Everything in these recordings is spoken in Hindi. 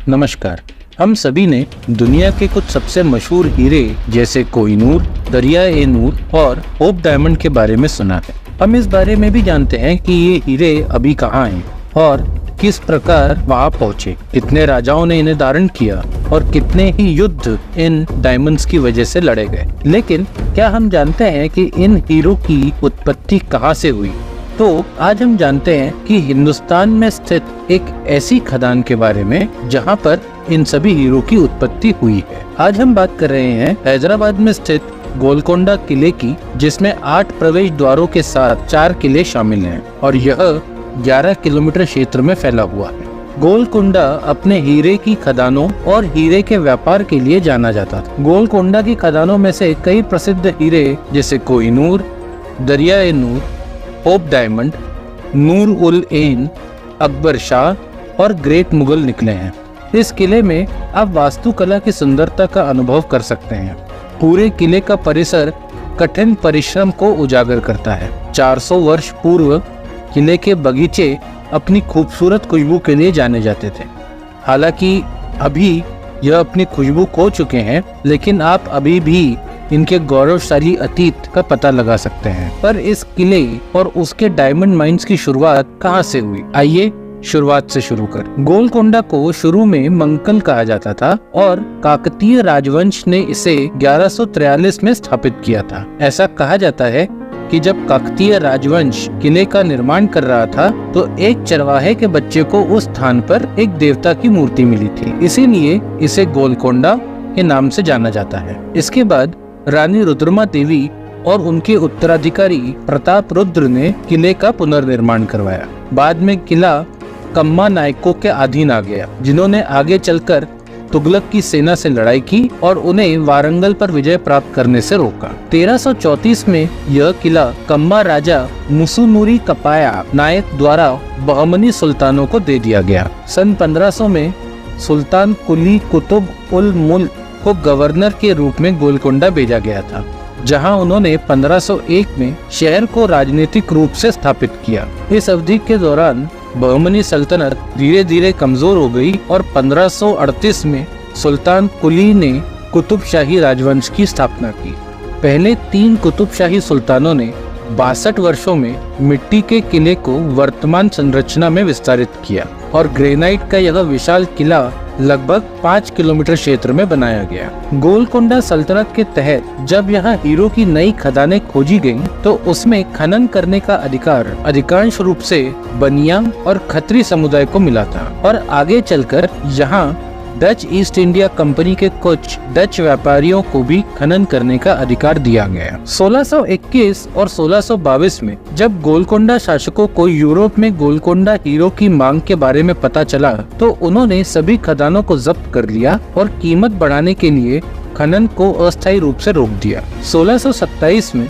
नमस्कार। हम सभी ने दुनिया के कुछ सबसे मशहूर हीरे जैसे कोहिनूर, दरिया-ए-नूर और होप डायमंड के बारे में सुना है। हम इस बारे में भी जानते हैं कि ये हीरे अभी कहाँ हैं और किस प्रकार वहाँ पहुँचे, कितने राजाओं ने इन्हें धारण किया और कितने ही युद्ध इन डायमंड्स की वजह से लड़े गए। लेकिन क्या हम जानते हैं कि इन हीरो की उत्पत्ति कहाँ से हुई? तो आज हम जानते हैं कि हिंदुस्तान में स्थित एक ऐसी खदान के बारे में जहां पर इन सभी हीरो की उत्पत्ति हुई है। आज हम बात कर रहे हैं हैदराबाद में स्थित गोलकोंडा किले की, जिसमें 8 प्रवेश द्वारों के साथ 4 किले शामिल हैं और यह 11 किलोमीटर क्षेत्र में फैला हुआ है। गोलकोंडा अपने हीरे की खदानों और हीरे के व्यापार के लिए जाना जाता था। गोलकोंडा की खदानों में से कई प्रसिद्ध हीरे जैसे कोहिनूर, दरिया-ए-नूर, होप डायमंड, नूर उल एन, अकबर शाह और ग्रेट मुगल निकले हैं। इस किले में आप वास्तुकला की सुंदरता का अनुभव कर सकते हैं। पूरे किले का परिसर कठिन परिश्रम को उजागर करता है। 400 वर्ष पूर्व किले के बगीचे अपनी खूबसूरत खुशबू के लिए जाने जाते थे। हालांकि अभी यह अपनी खुशबू खो चुके हैं, लेकिन आप अभी भी इनके गौरवशाली अतीत का पता लगा सकते हैं। पर इस किले और उसके डायमंड माइंस की शुरुआत कहाँ से हुई? आइए शुरुआत से शुरू कर। गोलकोंडा को शुरू में मंकल कहा जाता था और काकतीय राजवंश ने इसे 1143 में स्थापित किया था। ऐसा कहा जाता है कि जब काकतीय राजवंश किले का निर्माण कर रहा था तो एक चरवाहे के बच्चे को उस स्थान पर एक देवता की मूर्ति मिली थी, इसीलिए इसे गोलकोंडा के नाम से जाना जाता है। इसके बाद रानी रुद्रमा देवी और उनके उत्तराधिकारी प्रताप रुद्र ने किले का पुनर्निर्माण करवाया। बाद में किला कम्मा नायकों के अधीन आ गया, जिन्होंने आगे चलकर तुगलक की सेना से लड़ाई की और उन्हें वारंगल पर विजय प्राप्त करने से रोका। 1334 में यह किला कम्मा राजा मुसुनुरी कपाया नायक द्वारा बहमनी सुल्तानों को दे दिया गया। सन 1500 में सुल्तान कुली कुतुब उल मुल्क को गवर्नर के रूप में गोलकोंडा भेजा गया था, जहां उन्होंने 1501 में शहर को राजनीतिक रूप से स्थापित किया। इस अवधि के दौरान बहमनी सल्तनत धीरे धीरे कमजोर हो गई और 1538 में सुल्तान कुली ने कुतुबशाही राजवंश की स्थापना की। पहले 3 कुतुबशाही सुल्तानों ने 62 वर्षों में मिट्टी के किले को वर्तमान संरचना में विस्तारित किया और ग्रेनाइट का यह विशाल किला लगभग 5 किलोमीटर क्षेत्र में बनाया गया। गोलकोंडा सल्तनत के तहत जब यहाँ हीरो की नई खदानें खोजी गईं, तो उसमें खनन करने का अधिकार अधिकांश रूप से बनिया और खत्री समुदाय को मिला था और आगे चलकर यहाँ डच ईस्ट इंडिया कंपनी के कुछ डच व्यापारियों को भी खनन करने का अधिकार दिया गया। 1621 और 1622 में जब गोलकोंडा शासकों को यूरोप में गोलकोंडा हीरो की मांग के बारे में पता चला, तो उन्होंने सभी खदानों को जब्त कर लिया और कीमत बढ़ाने के लिए खनन को अस्थायी रूप से रोक दिया। 1627 में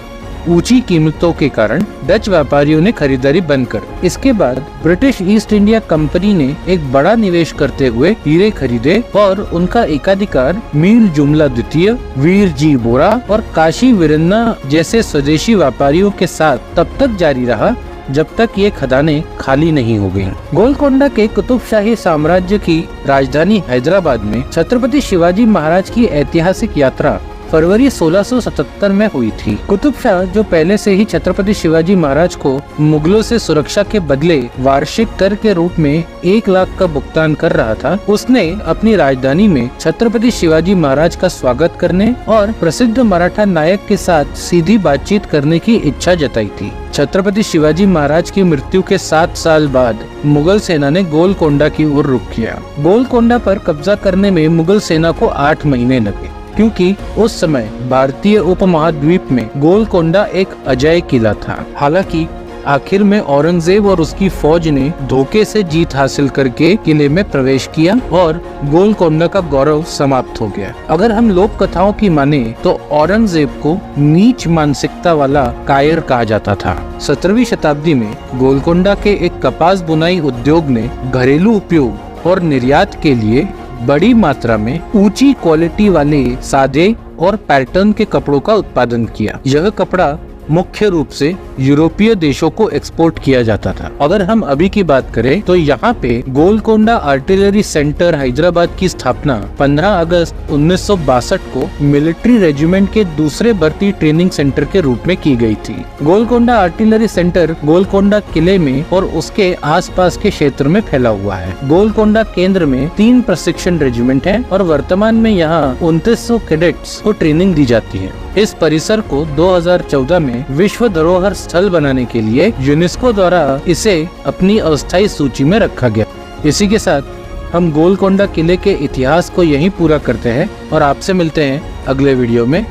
ऊंची कीमतों के कारण डच व्यापारियों ने खरीदारी बंद कर दी। इसके बाद ब्रिटिश ईस्ट इंडिया कंपनी ने एक बड़ा निवेश करते हुए हीरे खरीदे और उनका एकाधिकार मीर जुमला द्वितीय, वीर जी बोरा और काशी वीरन्ना जैसे स्वदेशी व्यापारियों के साथ तब तक जारी रहा जब तक ये खदानें खाली नहीं हो गईं। गोलकोंडा के कुतुबशाही साम्राज्य की राजधानी हैदराबाद में छत्रपति शिवाजी महाराज की ऐतिहासिक यात्रा फरवरी 1677 में हुई थी। कुतुब शाह, जो पहले से ही छत्रपति शिवाजी महाराज को मुगलों से सुरक्षा के बदले वार्षिक कर के रूप में 1 लाख का भुगतान कर रहा था, उसने अपनी राजधानी में छत्रपति शिवाजी महाराज का स्वागत करने और प्रसिद्ध मराठा नायक के साथ सीधी बातचीत करने की इच्छा जताई थी। छत्रपति शिवाजी महाराज की मृत्यु के 7 साल बाद मुगल सेना ने गोलकोंडा की ओर रुख किया। गोलकोंडा पर कब्जा करने में मुगल सेना को 8 महीने लगे, क्योंकि उस समय भारतीय उपमहाद्वीप में गोलकोंडा एक अजय किला था। हालांकि आखिर में औरंगजेब और उसकी फौज ने धोखे से जीत हासिल करके किले में प्रवेश किया और गोलकोंडा का गौरव समाप्त हो गया। अगर हम लोक कथाओं की माने तो औरंगजेब को नीच मानसिकता वाला कायर कहा जाता था। 17वीं शताब्दी में गोलकोंडा के एक कपास बुनाई उद्योग ने घरेलू उपयोग और निर्यात के लिए बड़ी मात्रा में ऊंची क्वालिटी वाले सादे और पैटर्न के कपड़ों का उत्पादन किया। यह कपड़ा मुख्य रूप से यूरोपीय देशों को एक्सपोर्ट किया जाता था। अगर हम अभी की बात करें तो यहाँ पे गोलकोंडा आर्टिलरी सेंटर हैदराबाद की स्थापना 15 अगस्त 1962 को मिलिट्री रेजिमेंट के दूसरे भर्ती ट्रेनिंग सेंटर के रूप में की गई थी। गोलकोंडा आर्टिलरी सेंटर गोलकोंडा किले में और उसके आसपास के क्षेत्र में फैला हुआ है। गोलकोंडा केंद्र में 3 प्रशिक्षण रेजिमेंट हैं और वर्तमान में यहाँ 2900 कैडेट्स को ट्रेनिंग दी जाती है। इस परिसर को 2014 में विश्व धरोहर स्थल बनाने के लिए यूनेस्को द्वारा इसे अपनी अस्थायी सूची में रखा गया। इसी के साथ हम गोलकोंडा किले के इतिहास को यहीं पूरा करते हैं और आपसे मिलते हैं अगले वीडियो में।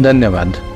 धन्यवाद।